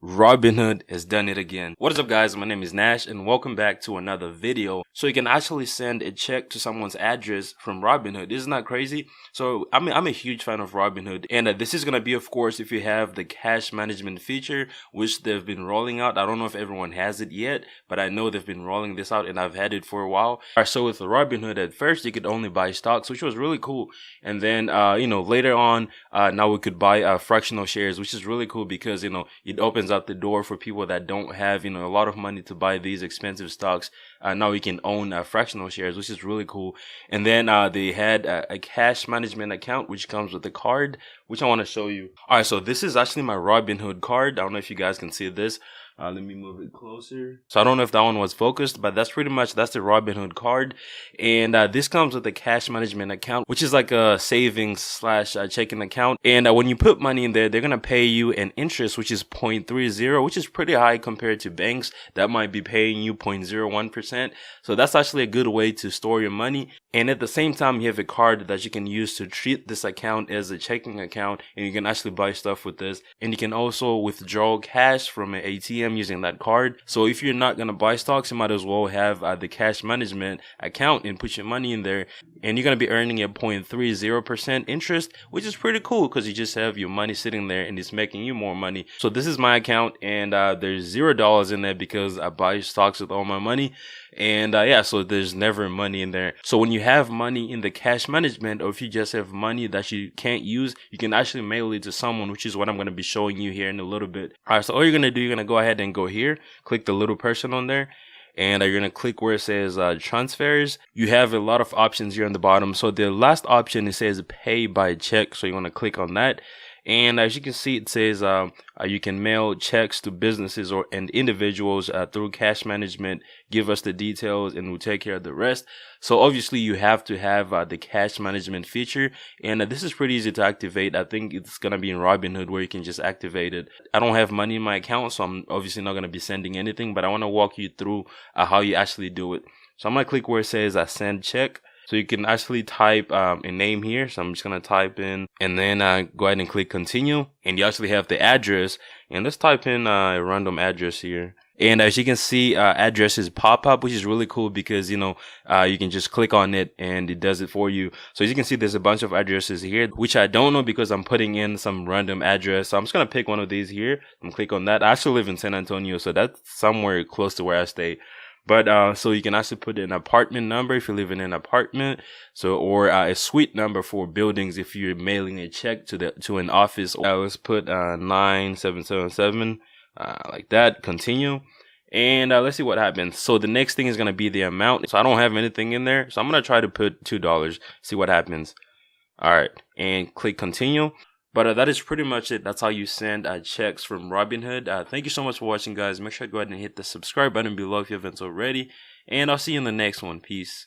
Robinhood has done it again. What is up, guys? My name is Nash and welcome back to another video. So you can actually send a check to someone's address from Robinhood. Isn't that crazy? So I'm a huge fan of Robinhood, and this is gonna be, of course, if you have the cash management feature, which they've been rolling out. I don't know if everyone has it yet, but I know they've been rolling this out and I've had it for a while. Alright, so with Robinhood, at first you could only buy stocks, which was really cool, and then later on, now we could buy fractional shares, which is really cool because it opens up the door for people that don't have a lot of money to buy these expensive stocks. Now we can own fractional shares, which is really cool. And then they had a cash management account, which comes with a card, which I want to show you. All right, so this is actually my Robinhood card. I don't know if you guys can see this. Let me move it closer. So I don't know if that one was focused, but that's the Robinhood card. And this comes with a cash management account, which is like a savings slash checking account. And when you put money in there, they're going to pay you an interest, which is 0.30, which is pretty high compared to banks that might be paying you 0.01%. So that's actually a good way to store your money. And at the same time, you have a card that you can use to treat this account as a checking account, and you can actually buy stuff with this. And you can also withdraw cash from an ATM using that card. So if you're not going to buy stocks, you might as well have the cash management account and put your money in there, and you're going to be earning a 0.30% interest, which is pretty cool because you just have your money sitting there and it's making you more money. So this is my account, and there's $0 in there because I buy stocks with all my money. And so there's never money in there. So when you have money in the cash management, or if you just have money that you can't use, you can actually mail it to someone, which is what I'm going to be showing you here in a little bit. All right, so all you're going to do, you're going to go ahead and go here, click the little person on there, and you're going to click where it says transfers. You have a lot of options here on the bottom. So the last option, it says pay by check. So you want to click on that. And as you can see, it says you can mail checks to businesses and individuals through cash management. Give us the details and we'll take care of the rest. So obviously you have to have the cash management feature, and this is pretty easy to activate. I think it's going to be in Robinhood where you can just activate it. I don't have money in my account, so I'm obviously not going to be sending anything, but I want to walk you through how you actually do it. So I'm going to click where it says send check. So you can actually type a name here. So I'm just going to type in and then go ahead and click continue. And you actually have the address. And let's type in a random address here. And as you can see, addresses pop up, which is really cool because, you can just click on it and it does it for you. So as you can see, there's a bunch of addresses here, which I don't know because I'm putting in some random address. So I'm just going to pick one of these here and click on that. I actually live in San Antonio, so that's somewhere close to where I stay. But so you can actually put an apartment number if you live in an apartment, or a suite number for buildings if you're mailing a check to an office. Let's put 9777 like that. Continue, and let's see what happens. So the next thing is gonna be the amount. So I don't have anything in there, so I'm gonna try to put $2. See what happens. All right, and click continue. But that is pretty much it. That's how you send checks from Robinhood. Thank you so much for watching, guys. Make sure to go ahead and hit the subscribe button below if you haven't already. And I'll see you in the next one. Peace.